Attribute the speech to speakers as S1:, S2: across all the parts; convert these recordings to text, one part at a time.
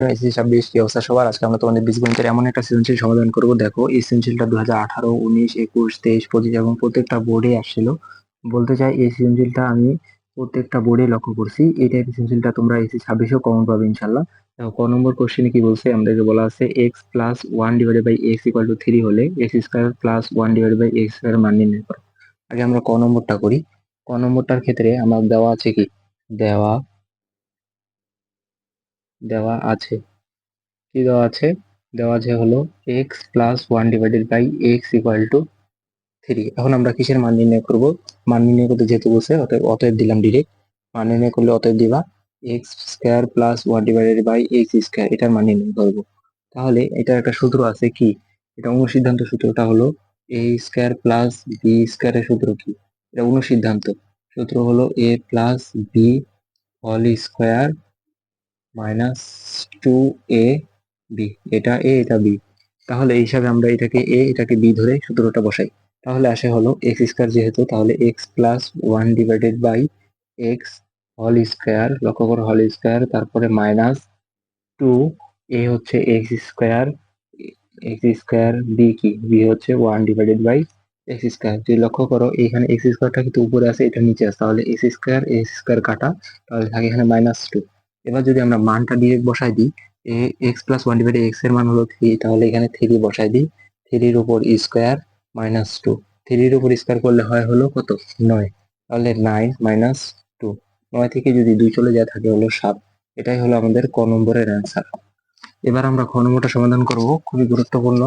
S1: SSC 26 কি অবস্থা সবার? আজকে আমরা তোমাদের বীজগণিতের এমন একটা সৃজনশীল সমাধান করব। দেখো এই সৃজনশীলটা 2018, 19, 21, 23, 25 এবং প্রত্যেকটা বোর্ডে আসছিল। বলতে চাই এই সৃজনশীলটা আমি প্রত্যেকটা বোর্ডে লক্ষ্য করছি। এই টাইপের সৃজনশীলটা তোমরা এসএসসি 26-এও কমন পাবে ইনশাল্লাহ। দেখো ক নম্বর কোশ্চেনে কি বলছে, আমাদেরকে বলা আছে x plus one divided by x equal to 3 হলে x square plus one divided by x square মান নির্ণয় করো। আগে আমরা ক নম্বরটা করি। ক নম্বরটার ক্ষেত্রে আমার দেওয়া আছে কি, দেওয়া দেওয়া আছে কি দেওয়া আছে, দেওয়া আছে হলো x plus one divided by x equal to 3। এখন আমরা কিসের মান নির্ণয় করব? মান নির্ণয় করতে যেহেতু বলছে, অতএব অতএব দিলাম ডিরেক্ট। মান নির্ণয় করলে অতএব দিবা x square plus one divided by x square, এটার মান নির্ণয় করব। তাহলে এটার একটা সূত্র আছে কি, এটা অনুসিদ্ধান্ত সূত্রটা হলো এ স্কোয়ার প্লাস বি স্কোয়ারের সূত্র কি, এটা অনুসিদ্ধান্ত সূত্র হলো A plus B whole square minus 2 A B. এটা এ এটা বি, তাহলে এই হিসাবে আমরা এটাকে এ এটাকে বি ধরে সূত্রটা বসাই। তাহলে আসে হলো এক্স স্কোয়ার যেহেতু, তাহলে x plus one divided by x whole square, লক্ষ্য করো হোল স্কোয়ার, তারপরে মাইনাস 2, এ হচ্ছে x square, x square, b কি, বি হচ্ছে one divided by x square. যদি লক্ষ্য করো এখানে এক্স স্কোয়ারটা কিন্তু উপরে আছে, এটা নিচে আছে, তাহলে এক্স স্কোয়ার কাটা, তাহলে থাকে এখানে -2। এবার যদি আমরা মানটা ডিরেক্ট বসাই দিই, এ X plus one divided X এর মান হলো 3, তাহলে এখানে 3 বসাই দিই। 3-র উপর স্কোয়ার -2, 3-র উপর স্কোয়ার করলে হয় হলো কত, 9। তাহলে 9 - 2, 9 থেকে যদি 2 চলে যায় থাকে হলো 7। এটাই হলো আমাদের ক নম্বরের অ্যান্সার। এবার আমরা খ নম্বরটা সমাধান করব। খুবই গুরুত্বপূর্ণ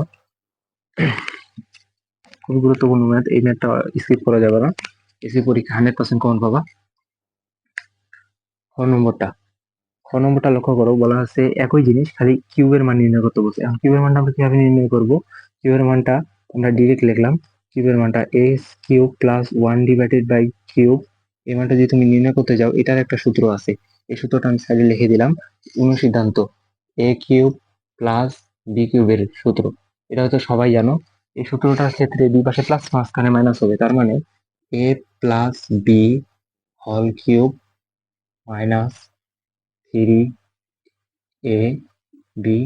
S1: ম্যাথ, এই ম্যাথটা স্কিপ করা যাবে না, এসি পরীক্ষা 100% কমন পাবা। খ নম্বরটা খ নম্বরটা লক্ষ্য করো, বলা আছে একই জিনিস খালি কিউবের মান নির্ণয় করতে বলছে। এখন কিউবের মানটা আমরা কিভাবে নির্ণয় করব? কিউবের মানটা আমরা ডিরেক্ট লিখলাম, কিউবের মানটা x cube plus one divided by cube. এই মানটা যদি তুমি নির্ণয় করতে যাও, এটার একটা সূত্র আছে, এই সূত্রটা আমি সাইডে লিখে দিলাম। অনুসিদ্ধান্ত এ কিউব প্লাস বি কিউবের সূত্র, এটা হয়তো সবাই জানো। এই সূত্রটার ক্ষেত্রে দুই পাশে প্লাস মাঝখানে মাইনাস হবে, তার মানে A plus B whole cube minus 3 A B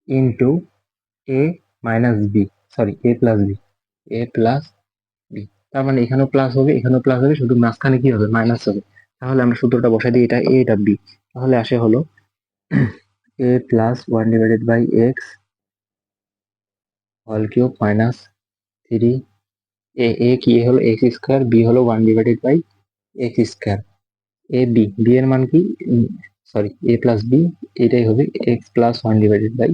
S1: into A minus B, sorry A plus B, A plus B. তার মানে এখানেও প্লাস হবে এখানেও প্লাস হবে, শুধু মাঝখানে কি হবে, মাইনাস হবে। তাহলে আমরা সূত্রটা বসাই দিই, এটা এ এটা বি। তাহলে আসে হলো A plus one divided by x whole cube minus 3, A কি, এ হলো এক্স স্কোয়ার, বি হলো one divided by x square, A B, B এর মান কি, সরি এ প্লাস বি, এটাই হবে X plus one divided by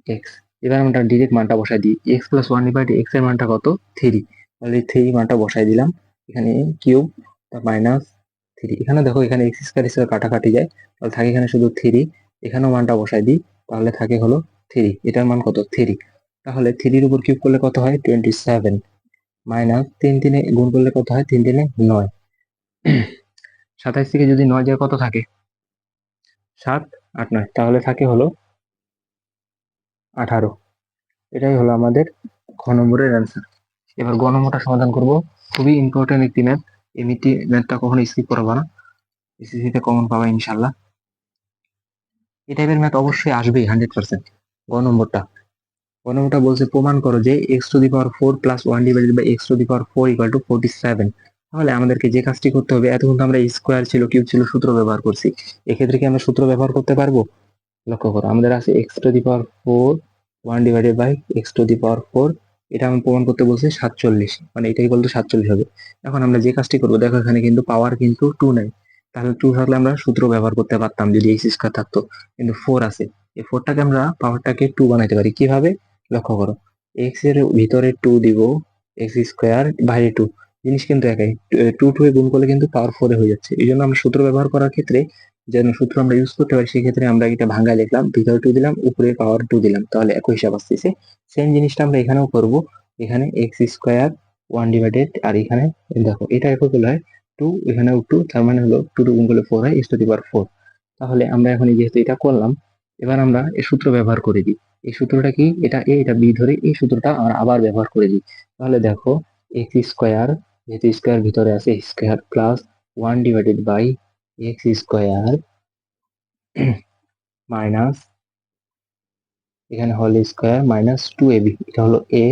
S1: X. এবার আমরা ডিরেক্ট মানটা বসাই দিই, X plus one divided X এর মানটা কত, 3, তাহলে 3 মানটা বসাই দিলাম। এখানে কিউব মাইনাস 3, এখানে দেখো এখানে এক্স স্কোয়ার স্কোয়ার কাটাকাটি যায়, তাহলে থাকে এখানে শুধু 3। এখানেও মানটা বসাই দিই, তাহলে থাকে হলো 3, এটার মান কত, 3। তাহলে 3-র উপর কিউব করলে কত হয়, 27, মাইনাস 3 গুণ করলে কত হয়, 3 × 3 = 9। 27 থেকে যদি 9 যায় কত থাকে, 7, 8, 9, তাহলে থাকে হলো 18। এটাই হলো আমাদের খ নম্বরের অ্যান্সার। এবার গ নম্বরটা সমাধান করব। খুবই ইম্পর্টেন্ট একটি ম্যাথ, এমনিতে ম্যাথটা কখনো স্কিপ করবা না, এসএসসিতে কমন পাবা ইনশাল্লাহ। এই টাইপের ম্যাথ অবশ্যই আসবেই 100%। গ নম্বরটা বলছে প্রমাণ করো যে x⁴ plus one divided by x⁴ equal to 47। তাহলে আমাদেরকে যে কাজটি করতে হবে, এতক্ষণ তো আমরা স্কোয়ার ছিল কিউব ছিল সূত্র ব্যবহার করছি, এক্ষেত্রে কি আমরা সূত্র ব্যবহার করতে পারবো? লক্ষ্য করো আমাদের আছে x⁴ one divided by x⁴, এটা আমি প্রমাণ করতে বলছি 47, মানে এটা ইকুয়াল টু 47 হবে। এখন আমরা যে কাজটি করবো, দেখো এখানে কিন্তু পাওয়ার কিন্তু 2 নাই, তাহলে 2 থাকলে আমরা সূত্র ব্যবহার করতে পারতাম যদি x স্কোয়ার থাকতো, কিন্তু 4 আছে। এই 4টাকে আমরা পাওয়ারটাকে 2 বানাইতে পারি কিভাবে, লক্ষ্য করো এক্স এর ভিতরে 2 দিব, এক্স স্কোয়ার বাইরে 2, জিনিস কিন্তু একই, 2 এ গুণ করলে কিন্তু পাওয়ার 4 হয়ে যাচ্ছে। এই জন্য আমরা সূত্র ব্যবহার করার ক্ষেত্রে যেন সূত্র আমরা ইউজ করতে পারি, সেক্ষেত্রে আমরা এটা ভাঙ্গায় লিখলাম, ভিতরে 2 দিলাম উপরে পাওয়ার 2 দিলাম, তাহলে একই হিসাব আসতেছে। সেম জিনিসটা আমরা এখানেও করব, এখানে এক্স স্কোয়ার ওয়ান ডিভাইডেড, আর এখানে দেখো এটা একই করলে হয় 2, এখানেও 2, তার মানে হলো 2 গুণ করলে 4 হয়, x⁴। তাহলে আমরা এখন যেহেতু এটা করলাম, এবার আমরা এই সূত্র ব্যবহার করে দিই। এই সূত্রটা কি, এটা এ এটা বি ধরে এই সূত্রটা আমরা আবার ব্যবহার করে দিই। তাহলে দেখো এক্স স্কোয়ার, যেহেতু স্কোয়ার ভিতরে আছে square, plus one divided by x square minus এখানে হোল স্কোয়ার মাইনাস 2ab, এটা হলো a,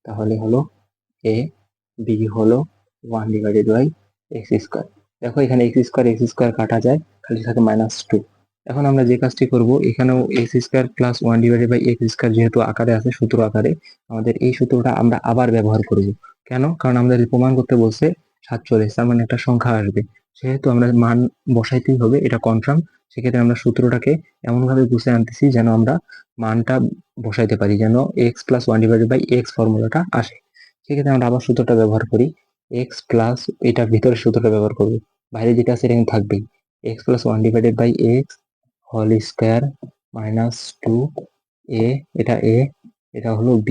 S1: তাহলে হলো a, b হলো 1/x²। দেখো এখানে x² কাটা যায়, খালি থাকে -2। এখন আমরা যে কাজটি করব, এখানেও x²+1/x² যেহেতু আকারে আছে, সূত্র আকারে, আমাদের এই সূত্রটা আমরা আবার ব্যবহার করব। কেন? কারণ আমাদের প্রমাণ করতে বলছে 47, তার মানে একটা সংখ্যা আসবে, সেহেতু আমরা মান বসাইতেই হবে, এটা কনফার্ম। সেক্ষেত্রে আমরা সূত্রটাকে এমন ভাবে গুছিয়ে আনতেছি যেন আমরা মানটা বসাইতে পারি, যেন x+1/x ফর্মুলাটা আসে। সেক্ষেত্রে আমরা আবার সূত্রটা ব্যবহার করি, এক্স প্লাস, এটার ভিতরে সূত্রটা ব্যবহার করবো, বাইরে যেটা আছে এটা কিন্তু থাকবেই, x+1/x হোল স্কোয়ার -2a, এটা a, এটা হলো b।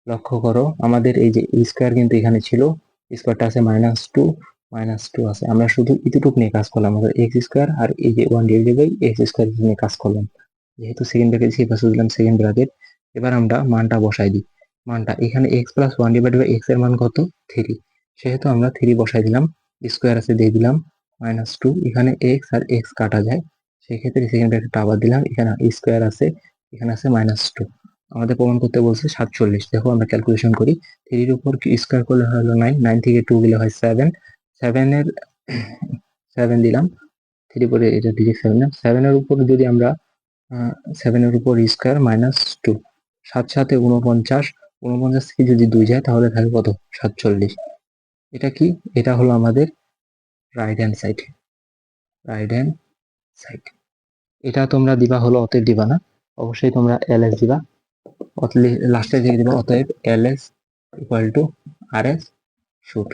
S1: লক্ষ্য করো আমাদের এই যে স্কোয়ার কিন্তু এখানে ছিল, স্কোয়ারটা আছে -2 আছে, আমরা শুধু এতটুকু নিয়ে কাজ করলাম, আমাদের x² আর এই যে 1/x² নিয়ে কাজ করলাম। যেহেতু সেকেন্ড ব্র্যাকেট ছিল, পাশে দিলাম সেকেন্ড ব্র্যাকেট। এবার আমরা মানটা বসাই দিই। মানটা এখানে x+1/x এর মান কত? 3, সেহেতু আমরা 3 বসাই দিলাম, স্কোয়ার আছে দিয়ে দিলাম -2, এখানে x আর x কাটা যায়, সেক্ষেত্রে সেকেন্ড ব্র্যাকেটটা আবার দিলাম, এখানে স্কোয়ার আছে, এখানে আছে -2। আমাদের প্রমাণ করতে বলছে 47। দেখো আমরা ক্যালকুলেশন করি, 3 এর উপর স্কোয়ার করলে হলো 9, 9 থেকে 2 গেলে হয় 7, 7 এর 7 দিলাম, 3 পরে এটা দিকে 7 দিলাম, 7 এর উপর যদি আমরা 7 এর উপর স্কোয়ার -2, 7 7 49, 49 থেকে যদি 2 যায় তাহলে থাকে কত? 47। এটা কি? এটা হলো আমাদের right hand side, right hand side. এটা তোমরা দিবা হলো, অতএব দিবা না, অবশ্যই তোমরা ls দিবা, লাস্টে দিয়ে দিবা অতএব ls equal to rs shoot.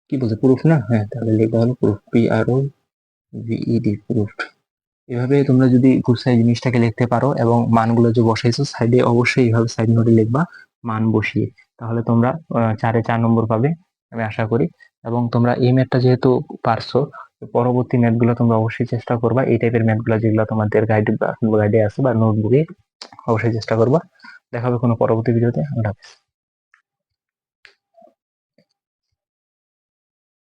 S1: কি বলছে? প্রুফ না? হ্যাঁ, তাহলে লিখবা হলো প্রুফ, PROVED, প্রুফ। এভাবে তোমরা যদি গুছাই জিনিসটাকে লিখতে পারো এবং মানগুলো যে বসাইছো সাইডে, অবশ্যই এইভাবে সাইড নোটে লিখবা মান বসিয়ে, তাহলে তোমরা 4-এ 4 নম্বর পাবে আমি আশা করি। এবং তোমরা এই ম্যাথটা যেহেতু পারছো, পরবর্তী ম্যাথগুলো তোমরা অবশ্যই চেষ্টা করবা, এই টাইপের ম্যাথগুলো যেগুলো তোমাদের গাইডে আছে বা নোটবুকে, অবশ্যই চেষ্টা করবা। দেখা হবে কোনো পরবর্তী ভিডিওতে। আল্লাহ হাফেজ।